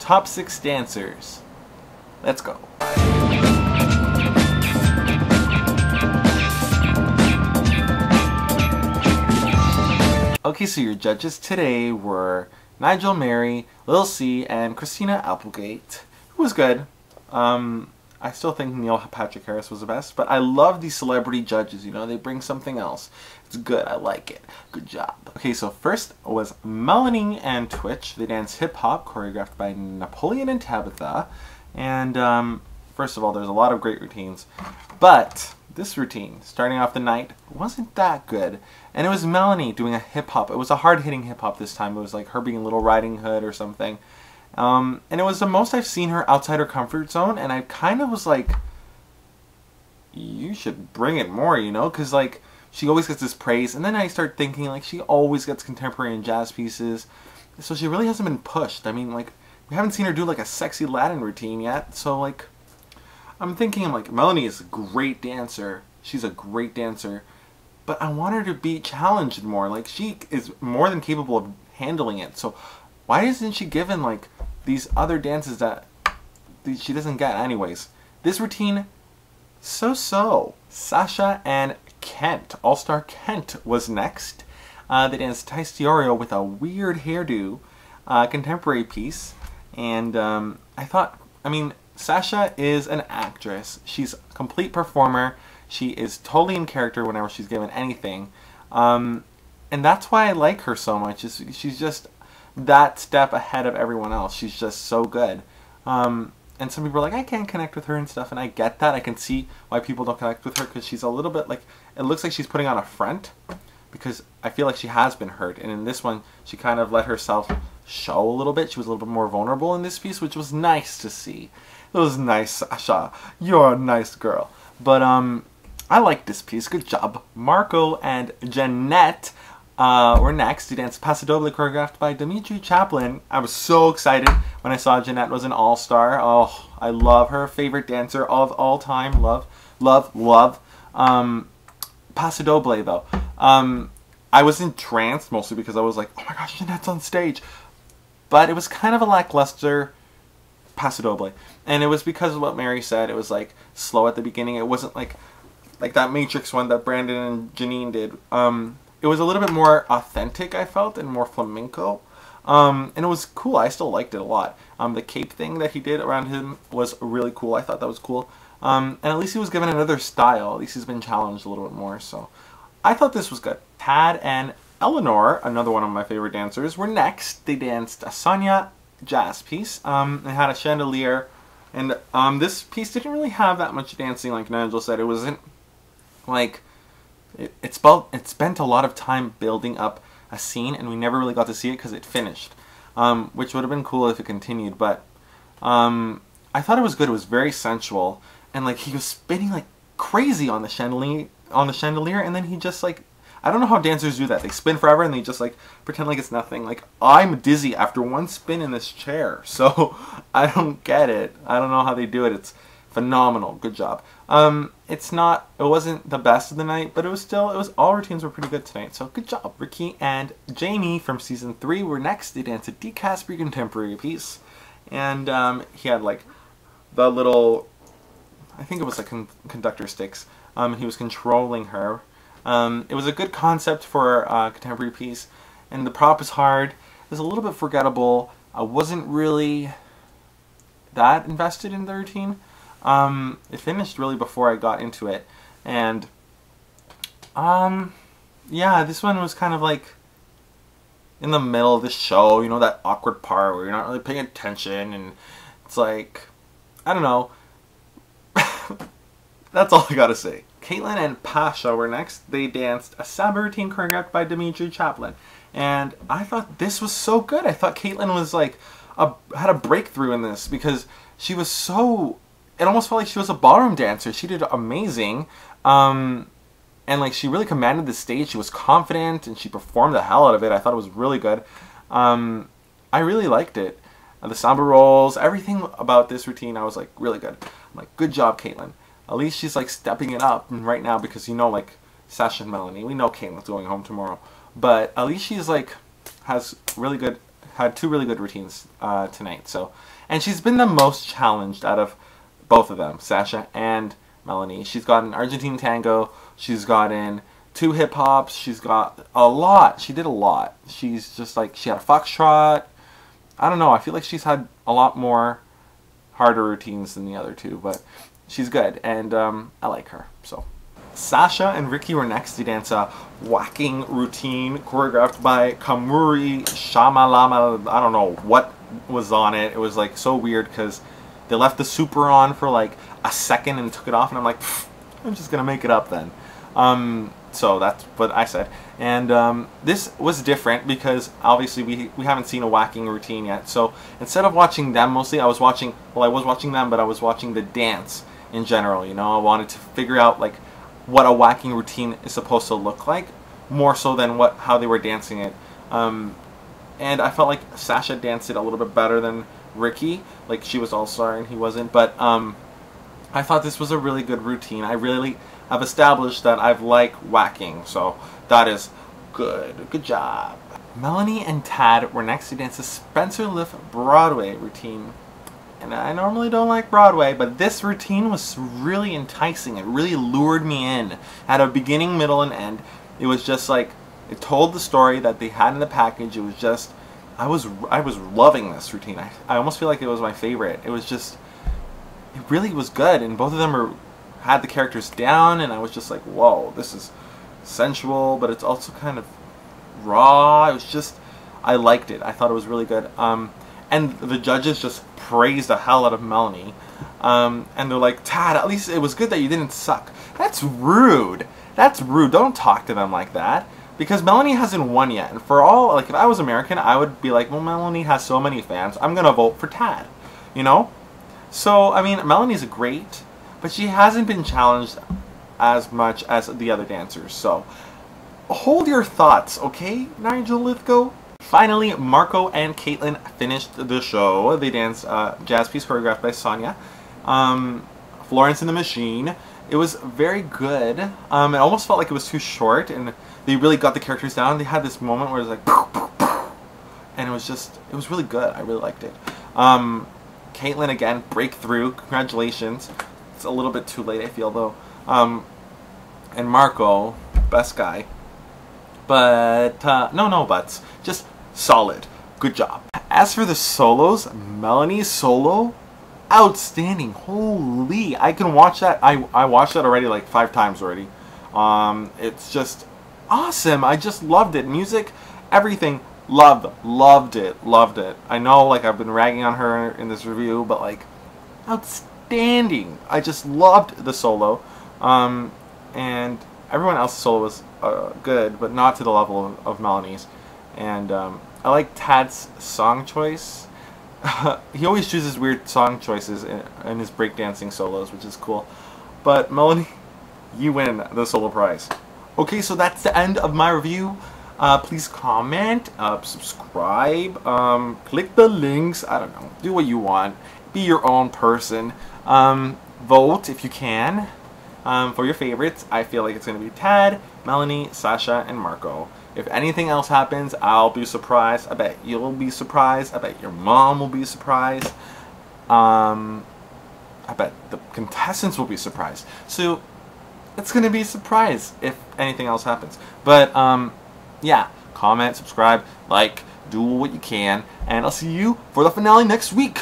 top 6 dancers. Let's go. Okay, so your judges today were Nigel, Mary, Lil C, and Christina Applegate. It was good. I still think Neil Patrick Harris was the best, but I love these celebrity judges, you know, they bring something else. It's good, I like it. Good job. Okay, so first was Melanie and Twitch. They danced hip-hop, choreographed by Napoleon and Tabitha. And first of all, there's a lot of great routines, but this routine, starting off the night, wasn't that good. And it was Melanie doing a hip-hop. It was a hard-hitting hip-hop this time. It was like her being Little Riding Hood or something. And it was the most I've seen her outside her comfort zone, and I kind of was like, you should bring it more, you know, because like she always gets this praise, and then I start thinking like she always gets contemporary and jazz pieces, so she really hasn't been pushed. I mean, like, we haven't seen her do like a sexy Latin routine yet, so like I'm thinking, like, Melanie is a great dancer, she's a great dancer, but I want her to be challenged more. Like, she is more than capable of handling it, so why isn't she given like these other dances that she doesn't get anyways? This routine, so-so. Sasha and Kent, All-Star Kent, was next. They danced Tyce DiOrio with a weird hairdo, contemporary piece. And I thought, I mean, Sasha is an actress. She's a complete performer. She is totally in character whenever she's given anything. And that's why I like her so much. She's just that step ahead of everyone else. She's just so good. And some people are like, I can't connect with her and stuff, and I get that. I can see why people don't connect with her, because she's a little bit like, it looks like she's putting on a front, because I feel like she has been hurt. And in this one, she kind of let herself show a little bit. She was a little bit more vulnerable in this piece, which was nice to see. It was nice, Sasha. You're a nice girl. But I like this piece. Good job. Marko and Janette were next to dance Paso Doble, choreographed by Dmitry, Chaplin. I was so excited when I saw Janette was an all-star. Oh, I love her. Favorite dancer of all time. Love, love, love. Paso Doble, though. I was entranced, mostly because I was like, oh my gosh, Janette's on stage. But it was kind of a lackluster Paso Doble. And it was because of what Mary said. It was like slow at the beginning. It wasn't like that Matrix one that Brandon and Janine did. It was a little bit more authentic, I felt, and more flamenco. And it was cool. I still liked it a lot. The cape thing that he did around him was really cool. I thought that was cool. And at least he was given another style. At least he's been challenged a little bit more. So I thought this was good. Tad and Ellenore, another one of my favorite dancers, were next. They danced a Sonya jazz piece. They had a chandelier. And this piece didn't really have that much dancing, like Nigel said. It wasn't like... It spent a lot of time building up a scene, and we never really got to see it because it finished, which would have been cool if it continued. But I thought it was good. It was very sensual, and like he was spinning like crazy on the chandelier, and then he just like, I don't know how dancers do that. They spin forever and they just like pretend like it's nothing. Like, I'm dizzy after one spin in this chair, so I don't get it. I don't know how they do it. It's phenomenal. Good job. It wasn't the best of the night, but all routines were pretty good tonight, so good job. Ricky and Jamie from season 3 were next. They danced a Caspery contemporary piece, and he had like the little, I think it was like conductor sticks. He was controlling her. It was a good concept for a contemporary piece, and the prop is hard. It was a little bit forgettable. I wasn't really that invested in the routine. It finished really before I got into it, and yeah, this one was kind of like in the middle of the show, you know, that awkward part where you're not really paying attention, and it's like, I don't know. That's all I gotta say. Caitlynn and Pasha were next. They danced a Samba routine choreographed by Dmitry, Chaplin, and I thought this was so good. I thought Caitlynn was like had a breakthrough in this, because she was so... It almost felt like she was a ballroom dancer. She did amazing. And like, she really commanded the stage. She was confident and she performed the hell out of it. I thought it was really good. I really liked it. The Samba rolls, everything about this routine, I was like, really good. I'm like, good job, Caitlynn. At least she's like stepping it up right now, because, you know, like Sasha and Melanie, we know Caitlynn's going home tomorrow. But at least she's like, has really good had two really good routines tonight. So, and she's been the most challenged out of both of them, Sasha and Melanie. She's got an Argentine tango. She's gotten 2 hip hops. She's got a lot. She did a lot. She's just like, she had a foxtrot. I don't know. I feel like she's had a lot more harder routines than the other two, but she's good, and I like her. So, Sasha and Ricky were next to dance a whacking routine choreographed by Kamuri Shamalama. I don't know what was on it. It was like so weird because they left the super on for like a second and took it off, and I'm like, I'm just gonna make it up then. So that's what I said. And this was different because obviously we haven't seen a whacking routine yet. So instead of watching them mostly, I was watching them, but I was watching the dance in general. You know, I wanted to figure out like what a whacking routine is supposed to look like, more so than how they were dancing it. And I felt like Sasha danced it a little bit better than Ricky. Like, she was all-star and he wasn't. But I thought this was a really good routine. I really have established that I've liked whacking, so that is good. Good job. Melanie and Tad were next to dance the Spencer Liff Broadway routine. And I normally don't like Broadway, but this routine was really enticing. It really lured me in. Had a beginning, middle, and end. It was just like, it told the story that they had in the package. It was just, I was loving this routine. I almost feel like it was my favorite. It was just, it really was good, and both of them had the characters down, and I was just like, whoa, this is sensual, but it's also kind of raw. It was just, I liked it. I thought it was really good. And the judges just praised the hell out of Melanie. And they're like, Tad, at least it was good that you didn't suck. That's rude. That's rude. Don't talk to them like that. Because Melanie hasn't won yet. And for all, like, if I was American, I would be like, well, Melanie has so many fans, I'm going to vote for Tad. You know? So, I mean, Melanie's great, but she hasn't been challenged as much as the other dancers. So, hold your thoughts, okay, Nigel Lythgow? Finally, Marko and Caitlynn finished the show. They danced jazz piece choreographed by Sonya. Florence and the Machine. It was very good. It almost felt like it was too short, and they really got the characters down. They had this moment where it was like, poof, poof, poof, and it was really good. I really liked it. Caitlynn, again, breakthrough. Congratulations. It's a little bit too late, I feel, though. And Marko, best guy. But, no buts. Just solid. Good job. As for the solos, Melanie's solo, outstanding. Holy, I can watch that. I watched that already like 5 times already. It's just awesome. I just loved it. Music, everything. Loved it. I know, like, I've been ragging on her in this review, but like, outstanding. I just loved the solo. And everyone else's solo was good, but not to the level of Melanie's. And I like Tad's song choice. He always chooses weird song choices in his breakdancing solos, which is cool. But Melanie, you win the solo prize. Okay, so that's the end of my review. Please comment, subscribe, click the links, I don't know, do what you want. Be your own person. Vote if you can for your favorites. I feel like it's going to be Tad, Melanie, Sasha, and Marko. If anything else happens, I'll be surprised. I bet you'll be surprised. I bet your mom will be surprised. I bet the contestants will be surprised. So it's going to be a surprise if anything else happens. But yeah, comment, subscribe, like, do what you can, and I'll see you for the finale next week.